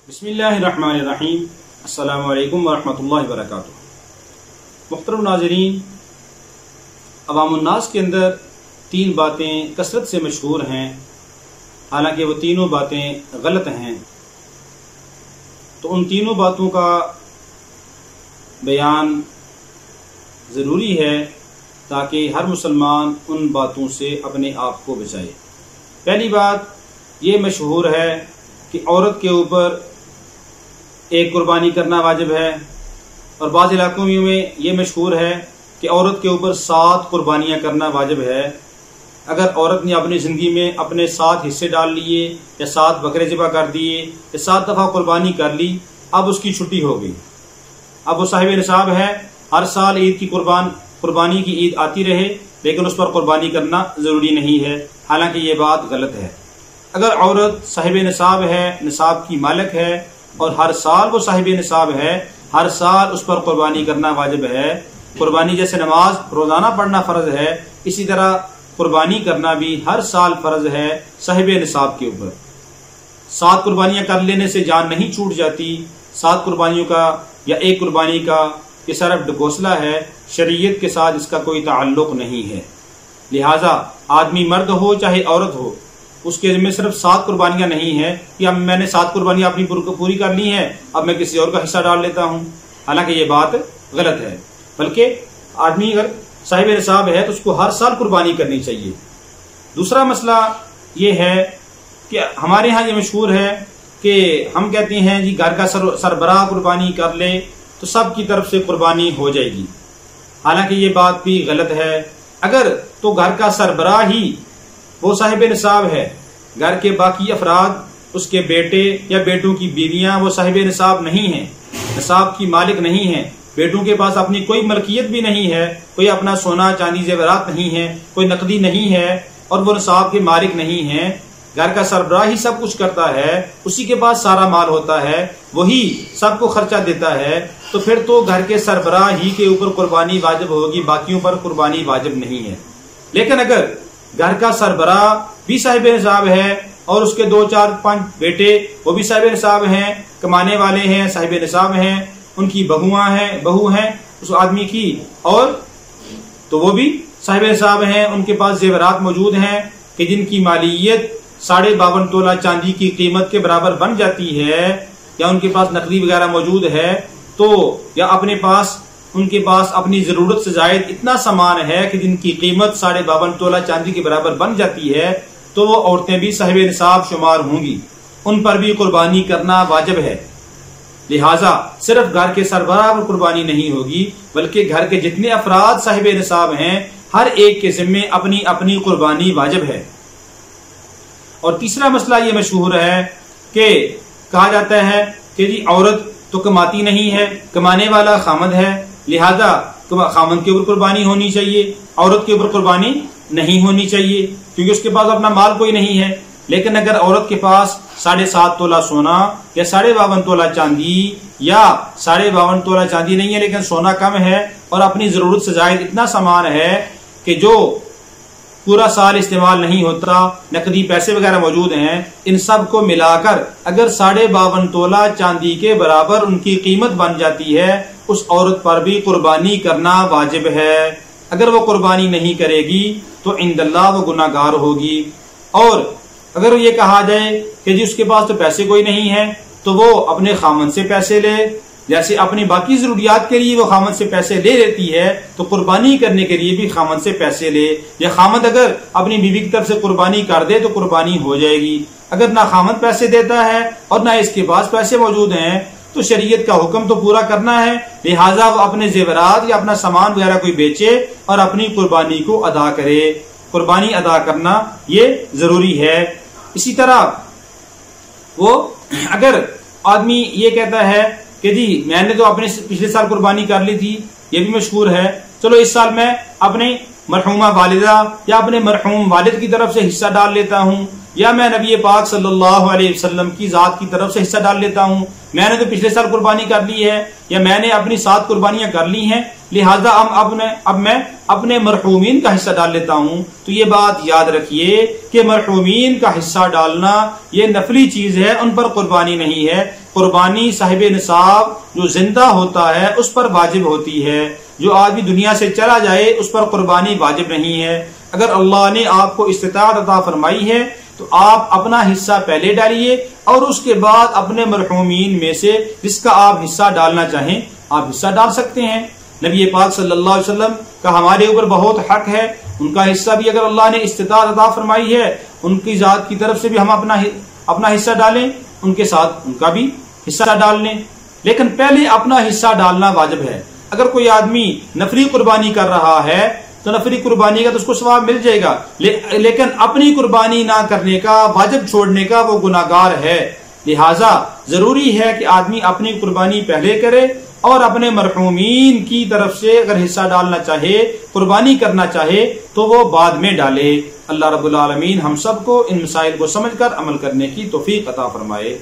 बिस्मिल्लाहिर्रहमानिर्रहीम। अस्सलामु अलैकुम वरहमतुल्लाहि वबरकातुहू। मुहतरम नाज़रीन, अवामुन्नास के अंदर तीन बातें कसरत से मशहूर हैं, हालांकि वो तीनों बातें गलत हैं। तो उन तीनों बातों का बयान ज़रूरी है ताकि हर मुसलमान उन बातों से अपने आप को बचाए। पहली बात ये मशहूर है कि औरत के ऊपर एक कुर्बानी करना वाजिब है, और बाज़ इलाकों में ये मशहूर है कि औरत के ऊपर 7 कुर्बानियाँ करना वाजिब है। अगर औरत ने अपनी ज़िंदगी में अपने 7 हिस्से डाल लिए या 7 बकरे ज़िबा कर दिए या 7 दफ़ा कुर्बानी कर ली, अब उसकी छुट्टी हो गई, अब वो साहिब निसाब है। हर साल ईद की कुर्बानी की ईद आती रहे, लेकिन उस पर कुर्बानी करना ज़रूरी नहीं है, हालांकि ये बात गलत है। अगर औरत साहिब निसाब है, निसाब की मालिक है, और हर साल वो साहिब निसाब है, हर साल उस पर कुर्बानी करना वाजिब है। कुर्बानी जैसे नमाज रोजाना पढ़ना फर्ज है, इसी तरह कुर्बानी करना भी हर साल फर्ज है साहिब निसाब के ऊपर। 7 कुर्बानियां कर लेने से जान नहीं छूट जाती। 7 कुर्बानियों का या एक कुर्बानी का ये सिर्फ ढकोसला है, शरीयत के साथ इसका कोई ताल्लुक नहीं है। लिहाजा आदमी मर्द हो चाहे औरत हो, उसके जिम्मे सिर्फ 7 कुर्बानियां नहीं है कि अब मैंने 7 कुर्बानियां अपनी पूरी कर ली हैं, अब मैं किसी और का हिस्सा डाल लेता हूं। हालांकि ये बात गलत है, बल्कि आदमी अगर साहिब निसाब है तो उसको हर साल कुर्बानी करनी चाहिए। दूसरा मसला ये है कि हमारे यहाँ ये मशहूर है कि हम कहते हैं जी घर का सरबराह कुर्बानी कर ले तो सब की तरफ से कुर्बानी हो जाएगी। हालांकि ये बात भी गलत है। अगर तो घर का सरबराह ही वो साहिब निसाब है, घर के बाकी अफराद, उसके बेटे या बेटों की बीवियां वो साहिब निसाब नहीं है, निसाब की मालिक नहीं है, बेटों के पास अपनी कोई मलकियत भी नहीं है, कोई अपना सोना चांदी जेवरात नहीं है, कोई नकदी नहीं है, और वो निसाब के मालिक नहीं है, घर का सरबराह ही सब कुछ करता है, उसी के पास सारा माल होता है, वही सबको खर्चा देता है, तो फिर तो घर के सरबराह ही के ऊपर कुर्बानी वाजिब होगी, बाकियों पर कुर्बानी वाजिब नहीं है। लेकिन अगर घर का सरबराह भी साहिब निसाब है और उसके 2, 4, 5 बेटे वो भी साहिब निसाब हैं, कमाने वाले हैं, साहिब निसाब हैं, उनकी बहू हैं उस आदमी की, और तो वो भी साहिब निसाब हैं, उनके पास जेवरात मौजूद हैं कि जिनकी मालियत 52.5 तोला चांदी की कीमत के बराबर बन जाती है, या उनके पास नकदी वगैरह मौजूद है, तो या उनके पास अपनी जरूरत से जायद इतना सामान है कि जिनकी कीमत 52.5 तोला चांदी के बराबर बन जाती है, तो वो औरतें भी साहिब निसाब शुमार होंगी, उन पर भी कुर्बानी करना वाजिब है। लिहाजा सिर्फ घर के सरबराह पर कुर्बानी नहीं होगी, बल्कि घर के जितने अफराद साहिब निसाब हैं, हर एक के जिम्मे अपनी अपनी कुर्बानी वाजिब है। और तीसरा मसला ये मशहूर है कि कहा जाता है कि जी औरत तो कमाती नहीं है, कमाने वाला खामद है, लिहाजा खामद के ऊपर कुर्बानी होनी चाहिए, औरत के ऊपर कुर्बानी नहीं होनी चाहिए, क्योंकि उसके पास अपना माल कोई नहीं है। लेकिन अगर औरत के पास 7.5 तोला सोना या 52.5 तोला चांदी या 52.5 तोला चांदी नहीं है लेकिन सोना कम है, और अपनी जरूरत से जायद इतना सामान है कि जो पूरा साल इस्तेमाल नहीं होता, नकदी पैसे वगैरह मौजूद हैं, इन सब को मिलाकर अगर 52.5 तोला चांदी के बराबर उनकी कीमत बन जाती है, उस औरत पर भी कुर्बानी करना वाजिब है। अगर वो कुर्बानी नहीं करेगी तो इंदल्लाह वो गुनाहगार होगी। और अगर ये कहा जाए कि जी उसके पास तो पैसे कोई नहीं है, तो वो अपने खामन से पैसे ले, जैसे अपनी बाकी जरूरियात के लिए वो खामद से पैसे ले लेती है, तो कुर्बानी करने के लिए भी खामद से पैसे ले। या खामद अगर अपनी बीवी की तरफ से कुर्बानी कर दे तो कुर्बानी हो जाएगी। अगर ना खामद पैसे देता है और ना इसके पास पैसे मौजूद हैं, तो शरीयत का हुक्म तो पूरा करना है, लिहाजा वो अपने जेवरात या अपना सामान वगैरह कोई बेचे और अपनी कुर्बानी को अदा करे। कुर्बानी अदा करना ये जरूरी है। इसी तरह वो अगर आदमी ये कहता है कि जी मैंने तो अपने पिछले साल कुर्बानी कर ली थी, ये भी मशहूर है, चलो इस साल मैं अपने मरहूमा वालिदा या अपने मरहूम वालिद की तरफ से हिस्सा डाल लेता हूँ, या मैं नबी पाक सल्लल्लाहु अलैहि वसल्लम की जात की तरफ से हिस्सा डाल लेता हूँ, मैंने तो पिछले साल कुर्बानी कर ली है, या मैंने अपनी 7 कुर्बानियां कर ली हैं, लिहाजा अब मैं अपने मरहूमीन का हिस्सा डाल लेता हूँ। तो ये बात याद रखिए कि मरहूमीन का हिस्सा डालना ये नफली चीज है, उन पर कुर्बानी नहीं है। कुर्बानी साहिब निसाब जो जिंदा होता है उस पर वाजिब होती है। जो आदमी दुनिया से चला जाए उस पर कुर्बानी वाजिब नहीं है। अगर अल्लाह ने आपको इस्तिताअत अता फरमाई है तो आप अपना हिस्सा पहले डालिए और उसके बाद अपने मरहूमीन में से जिसका आप हिस्सा डालना चाहें आप हिस्सा डाल सकते हैं। नबी पाक सल्लल्लाहु अलैहि वसल्लम का हमारे ऊपर बहुत हक है, उनका हिस्सा भी अगर अल्लाह ने इस्तिताअत अता फरमाई है उनकी जात की तरफ से भी हम अपना हिस्सा डालें, उनके साथ उनका भी हिस्सा डाल लें। लेकिन पहले अपना हिस्सा डालना वाजिब है। अगर कोई आदमी नफरी कुर्बानी कर रहा है तो नफरी कुर्बानी का तो उसको सवाब मिल जाएगा, लेकिन अपनी कुर्बानी ना करने का, वाजिब छोड़ने का वो गुनाहगार है। लिहाजा जरूरी है कि आदमी अपनी कुर्बानी पहले करे और अपने मरहूमीन की तरफ से अगर हिस्सा डालना चाहे, कुर्बानी करना चाहे तो वो बाद में डाले। अल्लाह रब्बुल आलमीन हम सबको इन मसाइल को समझकर अमल करने की तौफीक अता फरमाए।